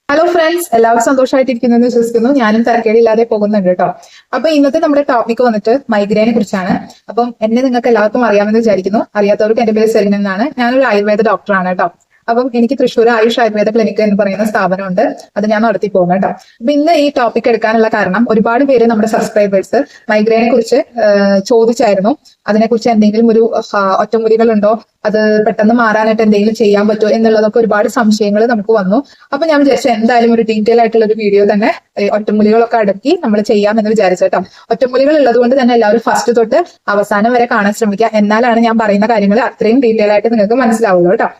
Hello friends, എല്ലാവരും സന്തോഷമായിട്ടിരിക്കുന്നു വിശ്വസിക്കുന്നു. ഞാനും തരക്കേടില്ലാതെ പോകുന്നുണ്ട് കേട്ടോ. അപ്പൊ ഇന്നത്തെ നമ്മുടെ ടോപ്പിക് വന്നിട്ട് മൈഗ്രെയിനെ കുറിച്ചാണ്. അപ്പം എന്നെ നിങ്ങൾക്ക് എല്ലാവർക്കും അറിയാമെന്ന് വിചാരിക്കുന്നു. അറിയാത്തവർക്ക് എന്റെ പേര് സെലിൻ എന്നാണ്. ഞാനൊരു ആയുർവേദ ഡോക്ടറാണ് കേട്ടോ. അപ്പം എനിക്ക് തൃശ്ശൂർ ആയുഷ് ആയുർവേദ ക്ലിനിക് എന്ന് പറയുന്ന സ്ഥാപനമുണ്ട്. അത് ഞാൻ നടത്തി പോകുന്നു കേട്ടോ. അപ്പൊ ഇന്ന് ഈ ടോപ്പിക് എടുക്കാനുള്ള കാരണം, ഒരുപാട് പേര് നമ്മുടെ സബ്സ്ക്രൈബേഴ്സ് മൈഗ്രെയിനെ കുറിച്ച് ചോദിച്ചായിരുന്നു. അതിനെക്കുറിച്ച് എന്തെങ്കിലും ഒരു ഒറ്റമൂലികളുണ്ടോ, അത് പെട്ടെന്ന് മാറാനായിട്ട് എന്തെങ്കിലും ചെയ്യാൻ പറ്റുമോ എന്നുള്ളതൊക്കെ ഒരുപാട് സംശയങ്ങൾ നമുക്ക് വന്നു. അപ്പൊ ഞാൻ വിചാരിച്ചു എന്തായാലും ഒരു ഡീറ്റെയിൽ ആയിട്ടുള്ള ഒരു വീഡിയോ തന്നെ ഒറ്റമൂലികളൊക്കെ അടക്കി നമ്മൾ ചെയ്യാമെന്ന് വിചാരിച്ചു കേട്ടോ. ഒറ്റമൂലികൾ ഉള്ളത് കൊണ്ട് തന്നെ എല്ലാവരും ഫസ്റ്റ് തൊട്ട് അവസാനം വരെ കാണാൻ ശ്രമിക്കുക. എന്നാലാണ് ഞാൻ പറയുന്ന കാര്യങ്ങൾ അത്രയും ഡീറ്റെയിൽ ആയിട്ട് നിങ്ങൾക്ക് മനസ്സിലാവുള്ളൂ കേട്ടോ.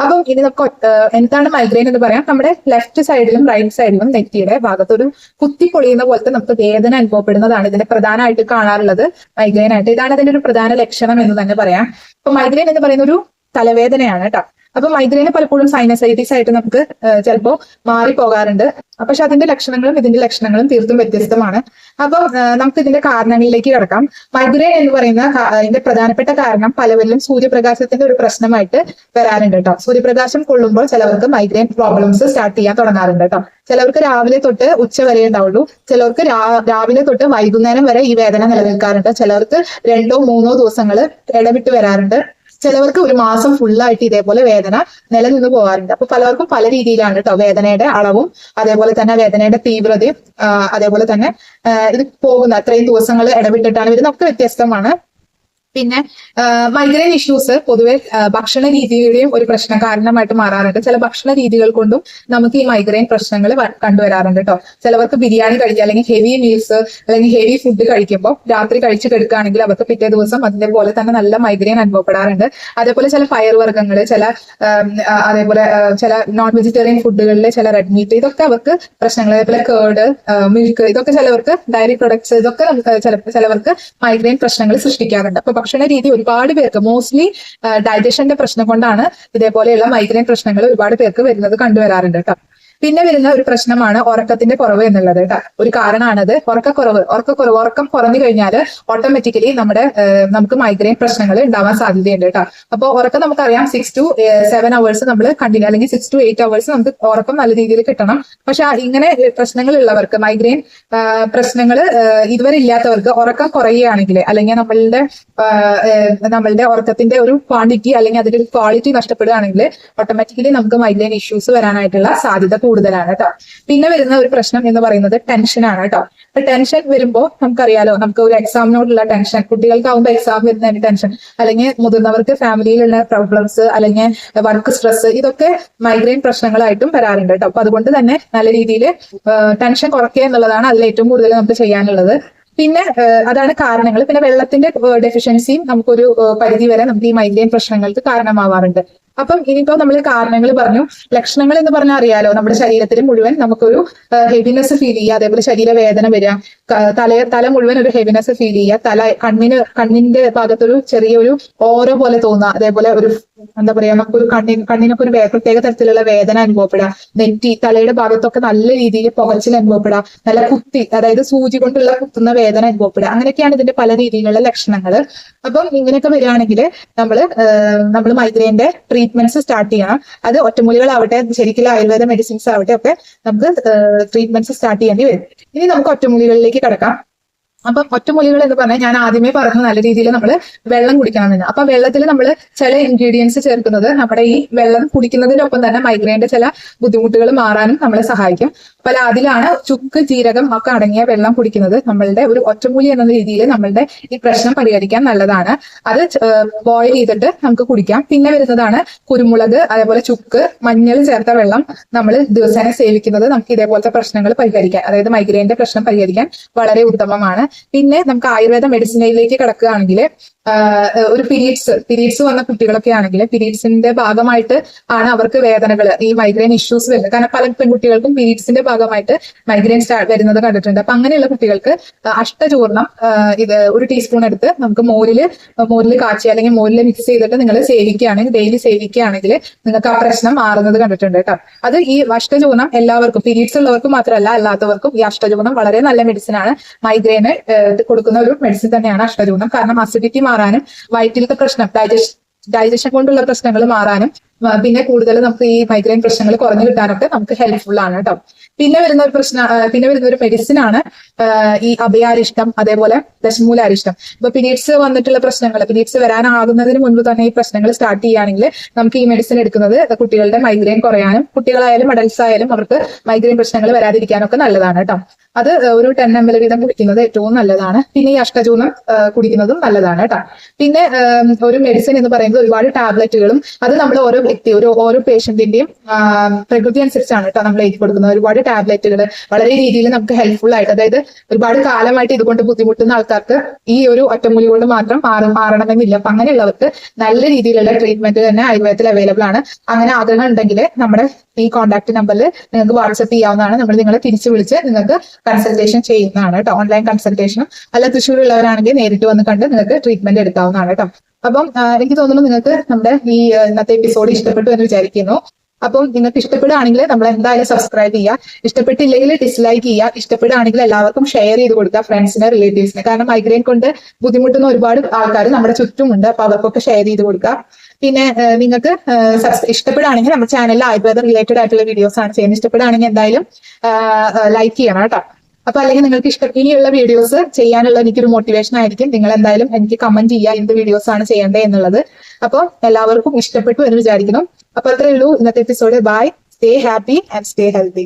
അപ്പം ഇനി നമുക്ക് എന്താണ് മൈഗ്രെയിൻ എന്ന് പറയാം. നമ്മുടെ ലെഫ്റ്റ് സൈഡിലും റൈറ്റ് സൈഡിലും നെറ്റിയുടെ ഭാഗത്തൊരു കുത്തി പൊളിയുന്ന പോലത്തെ നമുക്ക് വേദന അനുഭവപ്പെടുന്നതാണ് ഇതിനെ പ്രധാനമായിട്ട് കാണാറുള്ളത് മൈഗ്രെയിൻ ആയിട്ട്. ഇതാണ് അതിന്റെ ഒരു പ്രധാന ലക്ഷണം എന്ന് തന്നെ പറയാം. അപ്പൊ മൈഗ്രെയിൻ എന്ന് പറയുന്ന ഒരു തലവേദനയാണ് കേട്ടോ. അപ്പൊ മൈഗ്രെയിന് പലപ്പോഴും സൈനസൈറ്റിസ് ആയിട്ട് നമുക്ക് ചിലപ്പോൾ മാറിപ്പോകാറുണ്ട്. പക്ഷെ അതിന്റെ ലക്ഷണങ്ങളും ഇതിന്റെ ലക്ഷണങ്ങളും തീർത്തും വ്യത്യസ്തമാണ്. അപ്പൊ നമുക്ക് ഇതിന്റെ കാരണങ്ങളിലേക്ക് കിടക്കാം. മൈഗ്രെയിൻ എന്ന് പറയുന്ന ഇതിന്റെ പ്രധാനപ്പെട്ട കാരണം പലവരിലും സൂര്യപ്രകാശത്തിന്റെ ഒരു പ്രശ്നമായിട്ട് വരാറുണ്ട് കേട്ടോ. സൂര്യപ്രകാശം കൊള്ളുമ്പോൾ ചിലവർക്ക് മൈഗ്രെയിൻ പ്രോബ്ലംസ് സ്റ്റാർട്ട് ചെയ്യാൻ തുടങ്ങാറുണ്ട് കേട്ടോ. ചിലവർക്ക് രാവിലെ തൊട്ട് ഉച്ച വരെ ഉണ്ടാവുള്ളൂ. ചിലവർക്ക് രാവിലെ തൊട്ട് വൈകുന്നേരം വരെ ഈ വേദന നിലനിൽക്കാറുണ്ട്. ചിലവർക്ക് 2-3 ദിവസങ്ങൾ ഇടവിട്ട് വരാറുണ്ട്. ചിലവർക്ക് ഒരു മാസം ഫുള്ളായിട്ട് ഇതേപോലെ വേദന നിലനിന്ന് പോകാറുണ്ട്. അപ്പൊ പലർക്കും പല രീതിയിലാണ് കേട്ടോ വേദനയുടെ അളവും അതേപോലെ തന്നെ വേദനയുടെ തീവ്രതയും അതേപോലെ തന്നെ ഇത് പോകുന്ന അത്രയും ദിവസങ്ങൾ ഇടവിട്ടിട്ടാണ് വരുന്നത്, ഒക്കെ വ്യത്യസ്തമാണ്. പിന്നെ മൈഗ്രെയിൻ ഇഷ്യൂസ് പൊതുവെ ഭക്ഷണ രീതിയുടെയും ഒരു പ്രശ്ന കാരണമായിട്ട് മാറാറുണ്ട്. ചില ഭക്ഷണ രീതികൾ കൊണ്ടും നമുക്ക് ഈ മൈഗ്രെയിൻ പ്രശ്നങ്ങൾ കണ്ടുവരാറുണ്ട് കേട്ടോ. ചിലവർക്ക് ബിരിയാണി കഴിക്കുക, അല്ലെങ്കിൽ ഹെവി മീൽസ് അല്ലെങ്കിൽ ഹെവി ഫുഡ് കഴിക്കുമ്പോൾ രാത്രി കഴിച്ച് കിടക്കുകയാണെങ്കിൽ അവർക്ക് പിറ്റേ ദിവസം അതിന്റെ പോലെ തന്നെ നല്ല മൈഗ്രെയിൻ അനുഭവപ്പെടാറുണ്ട്. അതേപോലെ ചില പയർവർഗ്ഗങ്ങൾ, അതേപോലെ ചില നോൺ വെജിറ്റേറിയൻ ഫുഡുകളിലെ ചില റെഡ് മീറ്റ്, ഇതൊക്കെ അവർക്ക് പ്രശ്നങ്ങൾ. അതേപോലെ കേർഡ്, മിൽക്ക്, ഇതൊക്കെ ചിലവർക്ക് ഡയറി പ്രൊഡക്ട്സ്, ഇതൊക്കെ ചിലവർക്ക് മൈഗ്രെയിൻ പ്രശ്നങ്ങൾ സൃഷ്ടിക്കാറുണ്ട്. അപ്പൊ ഭക്ഷണ രീതി ഒരുപാട് പേർക്ക്, മോസ്റ്റ്ലി ഡൈജഷന്റെ പ്രശ്നം കൊണ്ടാണ് ഇതേപോലെയുള്ള മൈഗ്രെയിൻ പ്രശ്നങ്ങൾ ഒരുപാട് പേർക്ക് വരുന്നത് കണ്ടുവരാറുണ്ട് കേട്ടോ. പിന്നെ വരുന്ന ഒരു പ്രശ്നമാണ് ഉറക്കത്തിന്റെ കുറവ് എന്നുള്ളത് കേട്ടോ. ഒരു കാരണമാണത് ഉറക്കം കുറഞ്ഞു കഴിഞ്ഞാൽ ഓട്ടോമാറ്റിക്കലി നമുക്ക് മൈഗ്രെയിൻ പ്രശ്നങ്ങൾ ഉണ്ടാവാൻ സാധ്യതയുണ്ട് കേട്ടോ. അപ്പോൾ ഉറക്കം നമുക്കറിയാം 6 to 7 hours നമ്മൾ കണ്ടിന്യൂ, അല്ലെങ്കിൽ 6 to 8 hours നമുക്ക് ഉറക്കം നല്ല രീതിയിൽ കിട്ടണം. പക്ഷെ ഇങ്ങനെ പ്രശ്നങ്ങൾ ഉള്ളവർക്ക്, മൈഗ്രെയിൻ പ്രശ്നങ്ങൾ ഇതുവരെ ഇല്ലാത്തവർക്ക് ഉറക്കം കുറയുകയാണെങ്കിൽ, അല്ലെങ്കിൽ നമ്മളുടെ ഉറക്കത്തിന്റെ ഒരു ക്വാണ്ടിറ്റി അല്ലെങ്കിൽ അതിന്റെ ഒരു ക്വാളിറ്റി നഷ്ടപ്പെടുകയാണെങ്കിൽ ഓട്ടോമാറ്റിക്കലി നമുക്ക് മൈഗ്രെയിൻ ഇഷ്യൂസ് വരാനായിട്ടുള്ള സാധ്യത കൂടുതലാണ് കേട്ടോ. പിന്നെ വരുന്ന ഒരു പ്രശ്നം എന്ന് പറയുന്നത് ടെൻഷനാണ് കേട്ടോ. അപ്പൊ ടെൻഷൻ വരുമ്പോൾ നമുക്കറിയാലോ, നമുക്ക് ഒരു എക്സാമിനോടുള്ള ടെൻഷൻ, കുട്ടികൾക്കാവുമ്പോൾ എക്സാം വരുന്നതിന് ടെൻഷൻ, അല്ലെങ്കിൽ മുതിർന്നവർക്ക് ഫാമിലിയിലുള്ള പ്രോബ്ലംസ്, അല്ലെങ്കിൽ വർക്ക് സ്ട്രെസ്, ഇതൊക്കെ മൈഗ്രെയിൻ പ്രശ്നങ്ങളായിട്ടും വരാറുണ്ട് കേട്ടോ. അപ്പൊ അതുകൊണ്ട് തന്നെ നല്ല രീതിയിൽ ടെൻഷൻ കുറയ്ക്കുക എന്നുള്ളതാണ് അതിൽ ഏറ്റവും കൂടുതൽ നമുക്ക് ചെയ്യാനുള്ളത്. പിന്നെ അതാണ് കാരണങ്ങൾ. പിന്നെ വെള്ളത്തിന്റെ ഡെഫിഷ്യൻസിയും നമുക്കൊരു പരിധി വരെ നമുക്ക് ഈ മൈഗ്രെയിൻ പ്രശ്നങ്ങൾക്ക് കാരണമാവാറുണ്ട്. അപ്പം ഇനിയിപ്പോ നമ്മൾ കാരണങ്ങൾ പറഞ്ഞു. ലക്ഷണങ്ങൾ എന്ന് പറഞ്ഞാൽ അറിയാലോ, നമ്മുടെ ശരീരത്തിൽ മുഴുവൻ നമുക്കൊരു ഹെവിനെസ് ഫീൽ ചെയ്യുക, അതേപോലെ ശരീരവേദന വരിക, തല മുഴുവൻ ഒരു ഹെവിനെസ് ഫീൽ ചെയ്യുക, കണ്ണിന്റെ ഭാഗത്തൊരു ചെറിയൊരു ഓരോ പോലെ തോന്നുക, അതേപോലെ ഒരു എന്താ പറയാ, നമുക്കൊരു കണ്ണിനൊക്കെ ഒരു പ്രത്യേക തരത്തിലുള്ള വേദന അനുഭവപ്പെടുക, നെറ്റി തലയുടെ ഭാഗത്തൊക്കെ നല്ല രീതിയിൽ പുകച്ചിൽ അനുഭവപ്പെടുക, നല്ല കുത്തി, അതായത് സൂചി കൊണ്ടുള്ള കുത്തുന്ന വേദന അനുഭവപ്പെടുക. അങ്ങനെയൊക്കെയാണ് ഇതിന്റെ പല രീതിയിലുള്ള ലക്ഷണങ്ങൾ. അപ്പം ഇങ്ങനെയൊക്കെ വരികയാണെങ്കിൽ നമ്മൾ മൈഗ്രെയിന്റെ ട്രീറ്റ്മെന്റ്സ് സ്റ്റാർട്ട് ചെയ്യണം. അത് ഒറ്റമൂലികളാവട്ടെ, ശരിക്കും ആയുർവേദ മെഡിസിൻസ് ആവട്ടെ, ഒക്കെ നമുക്ക് ട്രീറ്റ്മെന്റ്സ് സ്റ്റാർട്ട് ചെയ്യേണ്ടി വരും. ഇനി നമുക്ക് ഒറ്റമൂലികളിലേക്ക് കിടക്കാം. അപ്പം ഒറ്റമൂലികൾ എന്ന് പറഞ്ഞാൽ ഞാൻ ആദ്യമേ പറഞ്ഞു നല്ല രീതിയിൽ നമ്മൾ വെള്ളം കുടിക്കണമെന്ന്. അപ്പൊ വെള്ളത്തിൽ നമ്മൾ ചില ഇൻഗ്രീഡിയൻസ് ചേർക്കുന്നത് നമ്മുടെ ഈ വെള്ളം കുടിക്കുന്നതിനൊപ്പം തന്നെ മൈഗ്രെയിന്റെ ചില ബുദ്ധിമുട്ടുകൾ മാറാനും നമ്മളെ സഹായിക്കും. പല അതിലാണ് ചുക്ക്, ജീരകം ഒക്കെ അടങ്ങിയ വെള്ളം കുടിക്കുന്നത് നമ്മളുടെ ഒരു ഒറ്റമൂലി എന്ന രീതിയിൽ നമ്മളുടെ ഈ പ്രശ്നം പരിഹരിക്കാൻ നല്ലതാണ്. അത് ബോയിൽ ചെയ്തിട്ട് നമുക്ക് കുടിക്കാം. പിന്നെ വരുന്നതാണ് കുരുമുളക്, അതേപോലെ ചുക്ക്, മഞ്ഞൾ ചേർത്ത വെള്ളം നമ്മൾ ദിവസേന സേവിക്കുന്നത് നമുക്ക് ഇതേപോലത്തെ പ്രശ്നങ്ങൾ പരിഹരിക്കാൻ, അതായത് മൈഗ്രെയിന്റെ പ്രശ്നം പരിഹരിക്കാൻ വളരെ ഉത്തമമാണ്. പിന്നെ നമുക്ക് ആയുർവേദ മെഡിസിനിലേക്ക് കിടക്കുകയാണെങ്കിൽ ഒരു പീരീഡ്സ് വന്ന കുട്ടികളൊക്കെ ആണെങ്കിൽ പീരീഡ്സിന്റെ ഭാഗമായിട്ട് ആണ് അവർക്ക് വേദനകൾ, ഈ മൈഗ്രെയിൻ ഇഷ്യൂസ് വരുന്നത്. കാരണം പല പെൺകുട്ടികൾക്കും പീരീഡ്സിന്റെ ഭാഗമായിട്ട് മൈഗ്രെയിൻ വരുന്നത് കണ്ടിട്ടുണ്ട്. അപ്പൊ അങ്ങനെയുള്ള കുട്ടികൾക്ക് അഷ്ടചൂർണം ഇത് ഒരു ടീസ്പൂൺ എടുത്ത് നമുക്ക് മോരില് കാച്ചി അല്ലെങ്കിൽ മോരില് മിക്സ് ചെയ്തിട്ട് നിങ്ങൾ സേവിക്കുകയാണെങ്കിൽ, ഡെയിലി സേവിക്കുകയാണെങ്കിൽ നിങ്ങൾക്ക് ആ പ്രശ്നം മാറുന്നത് കണ്ടിട്ടുണ്ട് കേട്ടോ. അത് ഈ അഷ്ടചൂർണം എല്ലാവർക്കും, പീരീഡ്സ് ഉള്ളവർക്കും മാത്രമല്ല അല്ലാത്തവർക്കും ഈ അഷ്ടചൂർണം വളരെ നല്ല മെഡിസിൻ ആണ്. മൈഗ്രെയിന് കൊടുക്കുന്ന ഒരു മെഡിസിൻ തന്നെയാണ് അഷ്ടചൂർണം. കാരണം അസിഡിറ്റി മാറാനും വയറ്റിലത്തെ പ്രശ്നം, ഡൈജഷൻ കൊണ്ടുള്ള പ്രശ്നങ്ങൾ മാറാനും പിന്നെ കൂടുതൽ നമുക്ക് ഈ മൈഗ്രെയിൻ പ്രശ്നങ്ങൾ കുറഞ്ഞു കിട്ടാനൊക്കെ നമുക്ക് ഹെൽപ്ഫുൾ ആണ് കേട്ടോ. പിന്നെ വരുന്ന ഒരു പിന്നെ വരുന്ന ഒരു മെഡിസിൻ ആണ് ഈ അഭയാരിഷ്ടം, അതേപോലെ ദശമൂലാരിഷ്ടം. ഇപ്പൊ പീരീഡ്സ് വന്നിട്ടുള്ള പ്രശ്നങ്ങൾ, പീരീഡ്സ് വരാനാകുന്നതിന് മുൻപ് തന്നെ ഈ പ്രശ്നങ്ങൾ സ്റ്റാർട്ട് ചെയ്യുകയാണെങ്കിൽ നമുക്ക് ഈ മെഡിസിൻ എടുക്കുന്നത് കുട്ടികളുടെ മൈഗ്രെയിൻ കുറയാനും, കുട്ടികളായാലും അഡൽട്സ് ആയാലും അവർക്ക് മൈഗ്രെയിൻ പ്രശ്നങ്ങൾ വരാതിരിക്കാനൊക്കെ നല്ലതാണ് കേട്ടോ. അത് ഒരു 10 ml വീതം കുടിക്കുന്നത് ഏറ്റവും നല്ലതാണ്. പിന്നെ ഈ അഷ്ടചൂർണം കുടിക്കുന്നതും നല്ലതാണ് കേട്ടോ. പിന്നെ ഒരു മെഡിസിൻ എന്ന് പറയുന്നത് ഒരുപാട് ടാബ്ലറ്റുകളും, അത് നമ്മൾ ഓരോ വ്യക്തി ഓരോ പേഷ്യന്റിന്റെയും പ്രകൃതി അനുസരിച്ചാണ് കേട്ടോ നമ്മൾ എഴുതി കൊടുക്കുന്നത്. ഒരുപാട് ടാബ്ലറ്റുകൾ വളരെ രീതിയിൽ നമുക്ക് ഹെൽപ്ഫുൾ ആയിട്ട്, അതായത് ഒരുപാട് കാലമായിട്ട് ഇതുകൊണ്ട് ബുദ്ധിമുട്ടുന്ന ആൾക്കാർക്ക് ഈ ഒരു ഒറ്റമൂലി കൊണ്ട് മാത്രം മാറണമെന്നില്ല. അപ്പൊ അങ്ങനെയുള്ളവർക്ക് നല്ല രീതിയിലുള്ള ട്രീറ്റ്മെന്റ് തന്നെ ആയുർവേദത്തിൽ അവൈലബിൾ ആണ്. അങ്ങനെ ആഗ്രഹം ഉണ്ടെങ്കിൽ നമ്മുടെ ഈ കോൺടാക്ട് നമ്പറിൽ നിങ്ങൾക്ക് വാട്സപ്പ് ചെയ്യാവുന്നതാണ്. നമ്മൾ നിങ്ങളെ തിരിച്ചു വിളിച്ച് നിങ്ങൾക്ക് കൺസൾട്ടേഷൻ ചെയ്യുന്നതാണ് കേട്ടോ. ഓൺലൈൻ കൺസൾട്ടേഷനും, അല്ല തൃശ്ശൂരുള്ളവരാണെങ്കിൽ നേരിട്ട് വന്ന് കണ്ട് നിങ്ങൾക്ക് ട്രീറ്റ്മെന്റ് എടുക്കാവുന്നതാണ് കേട്ടോ. അപ്പം എനിക്ക് തോന്നുന്നു നിങ്ങൾക്ക് നമ്മുടെ ഈ ഇന്നത്തെ എപ്പിസോഡ് ഇഷ്ടപ്പെട്ടു എന്ന് വിചാരിക്കുന്നു. അപ്പം നിങ്ങൾക്ക് ഇഷ്ടപ്പെടുകയാണെങ്കിൽ നമ്മൾ എന്തായാലും സബ്സ്ക്രൈബ് ചെയ്യുക, ഇഷ്ടപ്പെട്ടില്ലെങ്കിൽ ഡിസ്ലൈക്ക് ചെയ്യുക, ഇഷ്ടപ്പെടുകയാണെങ്കിൽ എല്ലാവർക്കും ഷെയർ ചെയ്ത് കൊടുക്കുക, ഫ്രണ്ട്സിന്, റിലേറ്റീവ്സിന്. കാരണം മൈഗ്രെയിൻ കൊണ്ട് ബുദ്ധിമുട്ടുന്ന ഒരുപാട് ആൾക്കാർ നമ്മുടെ ചുറ്റുമുണ്ട്. അപ്പൊ അവർക്കൊക്കെ ഷെയർ ചെയ്ത് കൊടുക്കുക. പിന്നെ നിങ്ങൾക്ക് ഇഷ്ടപ്പെടുകയാണെങ്കിൽ നമ്മുടെ ചാനലിൽ ആയുർവേദ റിലേറ്റഡ് ആയിട്ടുള്ള വീഡിയോസ് ആണ് ചെയ്യുന്നത്. ഇഷ്ടപ്പെടുകയാണെങ്കിൽ എന്തായാലും ലൈക്ക് ചെയ്യണം കേട്ടോ. അപ്പൊ അല്ലെങ്കിൽ നിങ്ങൾക്ക് ഇനിയുള്ള വീഡിയോസ് ചെയ്യാനുള്ള എനിക്കൊരു മോട്ടിവേഷൻ ആയിരിക്കും. നിങ്ങൾ എന്തായാലും എനിക്ക് കമന്റ് ചെയ്യുക എന്ത് വീഡിയോസ് ആണ് ചെയ്യേണ്ടത് എന്നുള്ളത്. അപ്പോൾ എല്ലാവർക്കും ഇഷ്ടപ്പെട്ടു എന്ന് വിചാരിക്കുന്നു. അപ്പൊ അത്രേ ഉള്ളൂ ഇന്നത്തെ episode. Bye, stay happy and stay healthy.